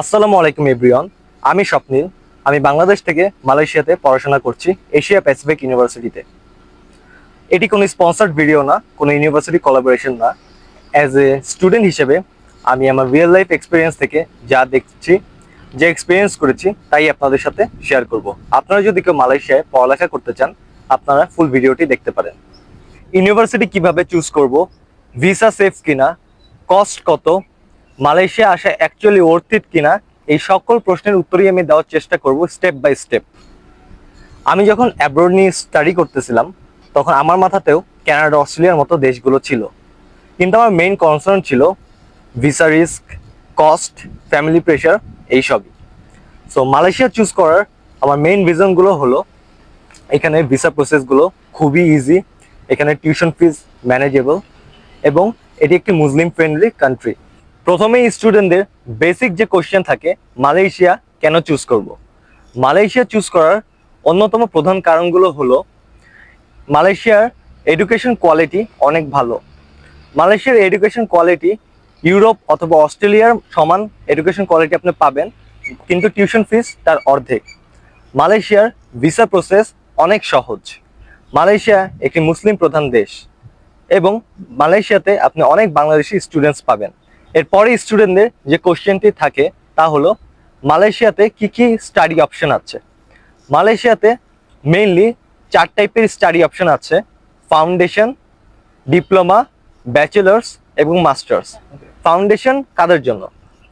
আসসালামু আলাইকুম এভরিওয়ান। আমি স্বপ্নিল। আমি বাংলাদেশ থেকে মালয়েশিয়াতে পড়াশোনা করছি এশিয়া প্যাসিফিক ইউনিভার্সিটিতে। এটি কোনো স্পন্সর্ড ভিডিও না, কোনো ইউনিভার্সিটি কোলাবোরেশন না। অ্যাজ এ স্টুডেন্ট হিসেবে আমি আমার রিয়েল লাইফ এক্সপিরিয়েন্স থেকে যা দেখছি, যে এক্সপিরিয়েন্স করেছি তাই আপনাদের সাথে শেয়ার করব। আপনারা যদি কেউ মালয়েশিয়ায় পড়ালেখা করতে চান, আপনারা ফুল ভিডিওটি দেখতে পারেন। ইউনিভার্সিটি কিভাবে চুজ করব, ভিসা সেফ কিনা, কস্ট কত, মালয়েশিয়া আসা অ্যাকচুয়ালি ওর্থ ইট কিনা, এই সকল প্রশ্নের উত্তরই আমি দেওয়ার চেষ্টা করব স্টেপ বাই স্টেপ। আমি যখন অ্যাব্রোড নিয়ে স্টাডি করতেছিলাম তখন আমার মাথাতেও কানাডা, অস্ট্রেলিয়ার মতো দেশগুলো ছিল, কিন্তু আমার মেইন কনসার্ন ছিল visa risk, cost, family pressure, এইসবই। সো মালয়েশিয়া চুজ করার আমার মেইন রিজনগুলো হলো এখানে ভিসা প্রসেসগুলো খুবই ইজি, এখানে টিউশন ফিজ ম্যানেজেবল এবং এটি একটি মুসলিম ফ্রেন্ডলি কান্ট্রি। প্রথমেই স্টুডেন্টদের বেসিক যে কোশ্চেন থাকে, মালয়েশিয়া কেন চুজ করব। মালয়েশিয়া চুজ করার অন্যতম প্রধান কারণগুলো হলো মালয়েশিয়ার এডুকেশন কোয়ালিটি অনেক ভালো। মালয়েশিয়ার এডুকেশন কোয়ালিটি ইউরোপ অথবা অস্ট্রেলিয়ার সমান এডুকেশন কোয়ালিটি আপনি পাবেন, কিন্তু টিউশন ফিস তার অর্ধেক। মালয়েশিয়ার ভিসা প্রসেস অনেক সহজ। মালয়েশিয়া একটি মুসলিম প্রধান দেশ এবং মালয়েশিয়াতে আপনি অনেক বাংলাদেশি স্টুডেন্টস পাবেন। এরপরে স্টুডেন্টদের যে কোশ্চেনটি থাকে তা হলো মালয়েশিয়াতে কি কি স্টাডি অপশন আছে। মালয়েশিয়াতে মেইনলি 4 টাইপের স্টাডি অপশন আছে: ফাউন্ডেশন, ডিপ্লোমা, ব্যাচেলার্স এবং মাস্টার্স। ফাউন্ডেশন কাদের জন্য?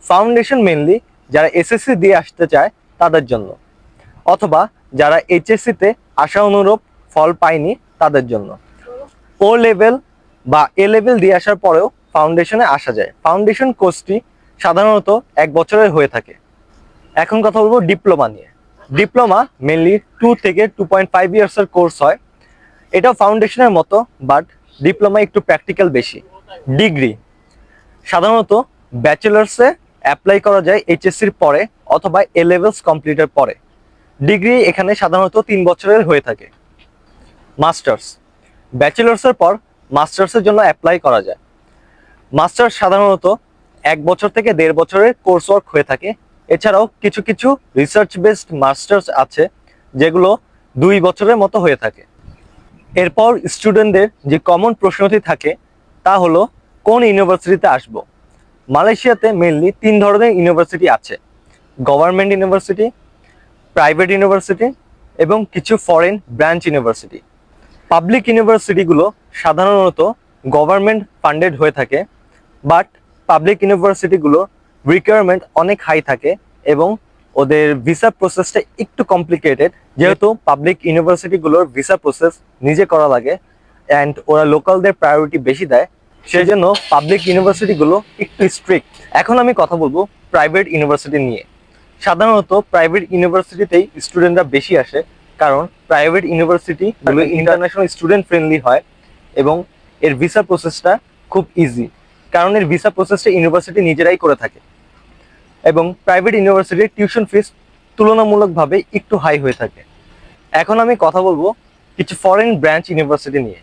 ফাউন্ডেশন মেইনলি যারা এসএসসি দিয়ে আসতে চায় তাদের জন্য, অথবা যারা এইচএসসিতে আশা অনুরূপ ফল পায়নি তাদের জন্য। ও লেভেল বা এ লেভেল দিয়ে আসার পরেও ফাউন্ডেশনে আসা যায়। ফাউন্ডেশন কোর্সটি সাধারণত 1 বছরের হয়ে থাকে। এখন কথা বলবো ডিপ্লোমা নিয়ে। ডিপ্লোমা মেনলি 2 থেকে 2.5 ইয়ার্সের কোর্স হয়। এটাও ফাউন্ডেশনের মতো, বাট ডিপ্লোমা একটু প্র্যাকটিক্যাল বেশি। ডিগ্রি সাধারণত ব্যাচেলার্সে অ্যাপ্লাই করা যায় এইচএসসির পরে অথবা এ লেভেলস কমপ্লিটের পরে। ডিগ্রি এখানে সাধারণত 3 বছরের হয়ে থাকে। মাস্টার্স ব্যাচেলার্সের পর মাস্টার্সের জন্য অ্যাপ্লাই করা যায়। মাস্টার্স সাধারণত 1 বছর থেকে 1.5 বছরের কোর্স ওয়ার্ক হয়ে থাকে। এছাড়াও কিছু কিছু রিসার্চ বেসড মাস্টার্স আছে যেগুলো 2 বছরের মতো হয়ে থাকে। এরপর স্টুডেন্টদের যে কমন প্রশ্নটি থাকে তা হলো কোন ইউনিভার্সিটিতে আসব। মালয়েশিয়াতে মেইনলি 3 ধরনের ইউনিভার্সিটি আছে: গভর্নমেন্ট ইউনিভার্সিটি, প্রাইভেট ইউনিভার্সিটি এবং কিছু ফরেন ব্রাঞ্চ ইউনিভার্সিটি। পাবলিক ইউনিভার্সিটিগুলো সাধারণত গভর্নমেন্ট ফান্ডেড হয়ে থাকে, বাট পাবলিক ইউনিভার্সিটিগুলোর রিকোয়ারমেন্ট অনেক হাই থাকে এবং ওদের ভিসা প্রসেসটা একটু কমপ্লিকেটেড। যেহেতু পাবলিক ইউনিভার্সিটিগুলোর ভিসা প্রসেস নিজে করা লাগে অ্যান্ড ওরা লোকালদের প্রায়োরিটি বেশি দেয়, সেই জন্য পাবলিক ইউনিভার্সিটিগুলো একটু স্ট্রিক্ট। এখন আমি কথা বলবো প্রাইভেট ইউনিভার্সিটি নিয়ে। সাধারণত প্রাইভেট ইউনিভার্সিটিতেই স্টুডেন্টরা বেশি আসে, কারণ private university international student friendly হয় এবং এর ভিসা প্রসেসটা খুব ইজি, কারণ এর ভিসা প্রসেসটা ইউনিভার্সিটি নিজেরাই করে থাকে এবং প্রাইভেট ইউনিভার্সিটির টিউশন ফিস তুলনামূলকভাবে একটু হাই হয়ে থাকে। এখন আমি কথা বলবো কিছু ফরেন ব্রাঞ্চ ইউনিভার্সিটি নিয়ে।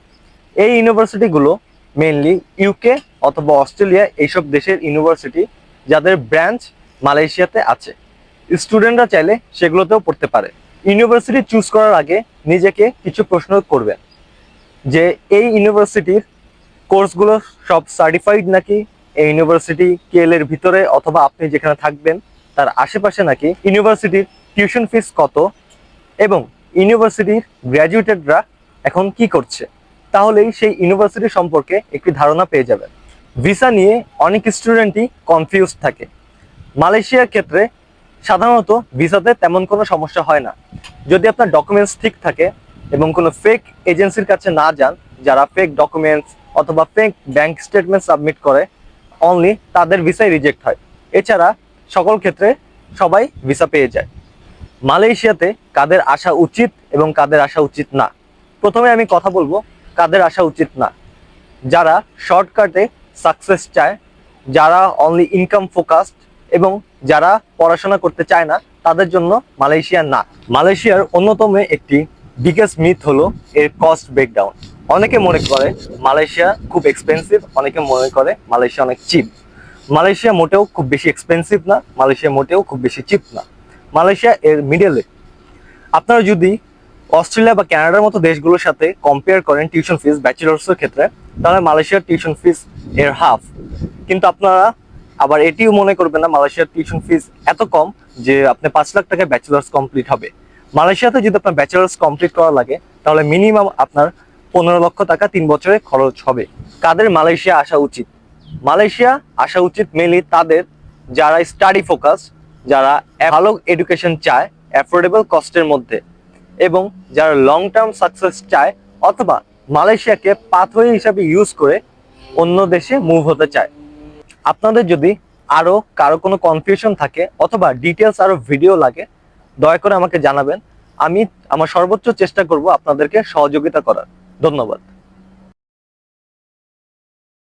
এই ইউনিভার্সিটিগুলো মেইনলি ইউকে অথবা অস্ট্রেলিয়া এইসব দেশের ইউনিভার্সিটি যাদের ব্রাঞ্চ মালয়েশিয়াতে আছে। স্টুডেন্টরা চাইলে সেগুলোতেও পড়তে পারে। ইউনিভার্সিটি চুজ করার আগে নিজেকে কিছু প্রশ্ন করবেন যে এই ইউনিভার্সিটির কোর্সগুলো সব সার্টিফাইড নাকি, এই ইউনিভার্সিটি কেএলের ভিতরে অথবা আপনি যেখানে থাকবেন তার আশেপাশে নাকি, ইউনিভার্সিটির টিউশন ফিস কত এবং ইউনিভার্সিটির গ্র্যাজুয়েটেডরা এখন কি করছে, তাহলেই সেই ইউনিভার্সিটি সম্পর্কে একটি ধারণা পেয়ে যাবেন। ভিসা নিয়ে অনেক স্টুডেন্টই কনফিউজ থাকে। মালয়েশিয়ার ক্ষেত্রে সাধারণত ভিসাতে তেমন কোনো সমস্যা হয় না, যদি আপনার ডকুমেন্টস ঠিক থাকে এবং কোনো ফেক এজেন্সির কাছে না যান যারা ফেক ডকুমেন্টস অথবা ফেক ব্যাংক স্টেটমেন্ট সাবমিট করে, অনলি তাদের ভিসাই রিজেক্ট হয়। এছাড়া সকল ক্ষেত্রে সবাই ভিসা পেয়ে যায়। মালয়েশিয়াতে কাদের আসা উচিত এবং কাদের আসা উচিত না। প্রথমে আমি কথা বলবো কাদের আসা উচিত না। যারা শর্টকাটে সাকসেস চায়, যারা অনলি ইনকাম ফোকাসড এবং যারা পড়াশোনা করতে চায় না, তাদের জন্য মালয়েশিয়া না। মালয়েশিয়ার অন্যতম একটি বিগেস্ট মিথ হলো এর কস্ট ব্রেকডাউন। অনেকে মনে করে মালয়েশিয়া খুব এক্সপেন্সিভ, অনেকে মনে করে মালয়েশিয়া অনেক চিপ। মালয়েশিয়া মোটেও খুব বেশি এক্সপেন্সিভ না, মালয়েশিয়া মোটেও খুব বেশি চিপ না, মালয়েশিয়া এর মিডলে। আপনারা যদি অস্ট্রেলিয়া বা কানাডার মতো দেশগুলোর সাথে কম্পেয়ার করেন টিউশন ফিস ব্যাচেলার্সের ক্ষেত্রে, তাহলে মালয়েশিয়ার টিউশন ফিস এর হাফ। কিন্তু আপনারা আবার এটিও মনে করবেন না মালয়েশিয়ার টিউশন ফিস এত কম যে আপনি 5 লাখ টাকায় ব্যাচেলার্স কমপ্লিট হবে। মালয়েশিয়াতে যদি আপনার ব্যাচেলার্স কমপ্লিট করা লাগে তাহলে মিনিমাম আপনার 15 লক্ষ টাকা 3 বছরে খরচ হবে। কাদের মালয়েশিয়া আসা উচিত? মালয়েশিয়া আসা উচিত মেনলি তাদের যারা স্টাডি ফোকাস, যারা ভালো এডুকেশন চায় অ্যাফোর্ডেবল কস্টের মধ্যে, এবং যারা লং টার্ম সাকসেস চায় অথবা মালয়েশিয়াকে পাথওয়ে হিসাবে ইউজ করে অন্য দেশে মুভ হতে চায়। আপনাদের যদি আরো কারো কোনো কনফিউশন থাকে অথবা ডিটেলস আরো ভিডিও লাগে, দয়া করে আমাকে জানাবেন। আমি আমার সর্বোচ্চ চেষ্টা করব আপনাদেরকে সহযোগিতা করার। ধন্যবাদ।